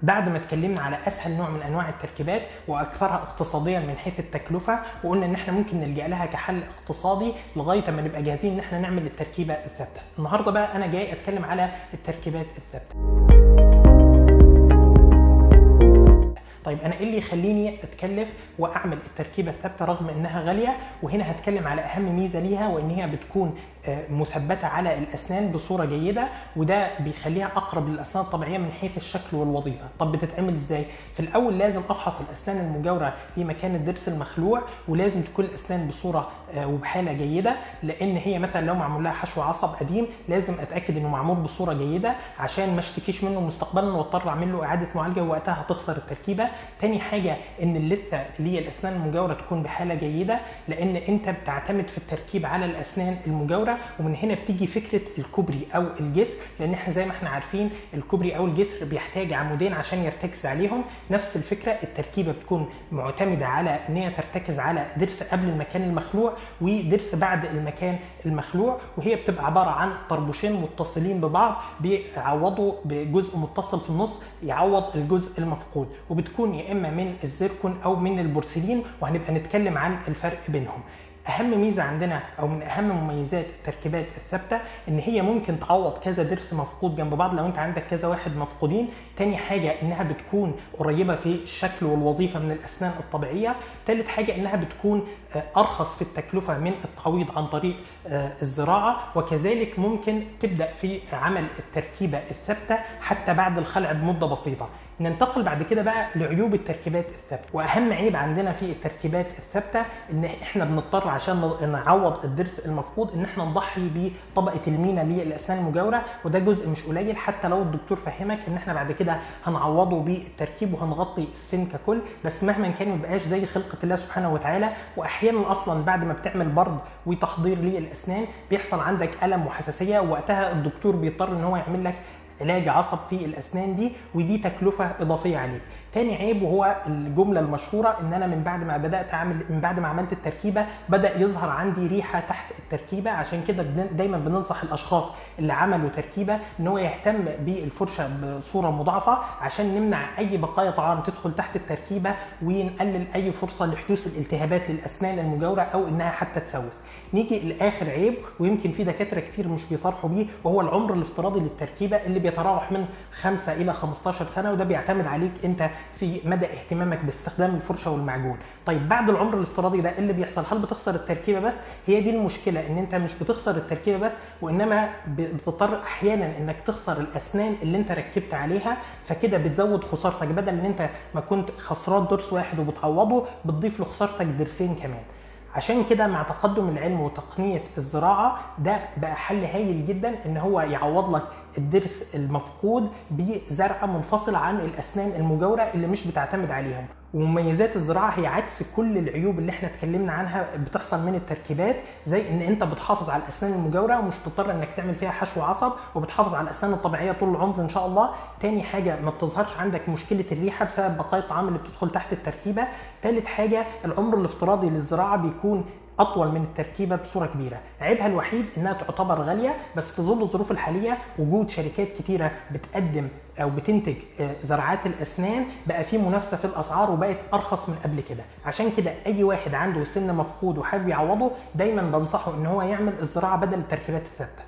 بعد ما اتكلمنا على اسهل نوع من انواع التركيبات واكثرها اقتصاديا من حيث التكلفه، وقلنا ان احنا ممكن نلجا لها كحل اقتصادي لغايه ما نبقى جاهزين ان احنا نعمل التركيبه الثابته. النهارده بقى انا جاي اتكلم على التركيبات الثابته. طيب انا ايه اللي يخليني اتكلف واعمل التركيبه الثابته رغم انها غاليه؟ وهنا هتكلم على اهم ميزه ليها، وان هي بتكون مثبته على الاسنان بصوره جيده، وده بيخليها اقرب للاسنان الطبيعيه من حيث الشكل والوظيفه. طب بتتعمل ازاي؟ في الاول لازم افحص الاسنان المجاوره لمكان الضرس المخلوع، ولازم تكون الاسنان بصوره وبحاله جيده، لان هي مثلا لو معمول لها حشو عصب قديم لازم اتاكد انه معمول بصوره جيده عشان ما اشتكيش منه مستقبلا واضطر اعمل له اعاده معالجه، ووقتها هتخسر التركيبه. تاني حاجه ان اللثه اللي هي الاسنان المجاوره تكون بحاله جيده، لان انت بتعتمد في التركيب على الاسنان المجاوره، ومن هنا بتيجي فكره الكوبري او الجسر، لان احنا زي ما احنا عارفين الكوبري او الجسر بيحتاج عمودين عشان يرتكز عليهم. نفس الفكره التركيبه بتكون معتمده على ان هي ترتكز على ضرس قبل المكان المخلوع وضرس بعد المكان المخلوع، وهي بتبقى عباره عن طربوشين متصلين ببعض بيعوضوا بجزء متصل في النص يعوض الجزء المفقود، وبتكون يا اما من الزيركون او من البورسلين، وهنبقى نتكلم عن الفرق بينهم. اهم ميزه عندنا او من اهم مميزات التركيبات الثابته ان هي ممكن تعوض كذا ضرس مفقود جنب بعض لو انت عندك كذا واحد مفقودين. تاني حاجه انها بتكون قريبه في الشكل والوظيفه من الاسنان الطبيعيه. تالت حاجه انها بتكون ارخص في التكلفه من التعويض عن طريق الزراعه، وكذلك ممكن تبدا في عمل التركيبه الثابته حتى بعد الخلع بمده بسيطه. ننتقل بعد كده بقى لعيوب التركيبات الثابته. واهم عيب عندنا في التركيبات الثابته ان احنا بنضطر عشان نعوض الضرس المفقود ان احنا نضحي بطبقه المينا للاسنان المجاوره، وده جزء مش قليل حتى لو الدكتور فهمك ان احنا بعد كده هنعوضه بالتركيب وهنغطي السن ككل، بس مهما كان ما بقاش زي خلقه الله سبحانه وتعالى. واحيانا اصلا بعد ما بتعمل برد وتحضير للاسنان بيحصل عندك الم وحساسيه، وقتها الدكتور بيضطر ان هو يعمل لك علاج عصب في الاسنان دي، ودي تكلفه اضافيه عليك. تاني عيب وهو الجمله المشهوره ان انا من بعد ما عملت التركيبه بدا يظهر عندي ريحه تحت التركيبه. عشان كده دايما بننصح الاشخاص اللي عملوا تركيبه ان هو يهتم بالفرشه بصوره مضاعفه عشان نمنع اي بقايا طعام تدخل تحت التركيبه، ونقلل اي فرصه لحدوث الالتهابات للاسنان المجاوره او انها حتى تسوس. نيجي لاخر عيب ويمكن في دكاتره كتير مش بيصرحوا بيه، وهو العمر الافتراضي للتركيبه اللي بيتراوح من 5 الى 15 سنه، وده بيعتمد عليك انت في مدى اهتمامك باستخدام الفرشه والمعجون. طيب بعد العمر الافتراضي ده اللي بيحصل؟ هل بتخسر التركيبه بس؟ هي دي المشكله، ان انت مش بتخسر التركيبه بس، وانما بتضطر احيانا انك تخسر الاسنان اللي انت ركبت عليها، فكده بتزود خسارتك. بدل ان انت ما كنت خسران ضرس واحد وبتعوضه بتضيف لخسارتك ضرسين كمان. عشان كده مع تقدم العلم وتقنية الزراعة ده بقى حل هايل جدا ان هو يعوض لك الضرس المفقود بزرعة منفصلة عن الاسنان المجاورة اللي مش بتعتمد عليهم. ومميزات الزراعه هي عكس كل العيوب اللي احنا اتكلمنا عنها بتحصل من التركيبات، زي ان انت بتحافظ على الاسنان المجاوره ومش بتضطر انك تعمل فيها حشو عصب، وبتحافظ على الاسنان الطبيعيه طول العمر ان شاء الله. تاني حاجه ما بتظهرش عندك مشكله الريحه بسبب بقايا الطعام اللي بتدخل تحت التركيبه. تالت حاجه العمر الافتراضي للزراعه بيكون اطول من التركيبه بصوره كبيره. عيبها الوحيد انها تعتبر غاليه، بس في ظل الظروف الحاليه وجود شركات كتيره بتقدم او بتنتج زراعات الاسنان بقى في منافسه في الاسعار وبقت ارخص من قبل كده. عشان كده اي واحد عنده سن مفقود وحابب يعوضه دايما بنصحه ان هو يعمل الزراعه بدل التركيبات الثابته.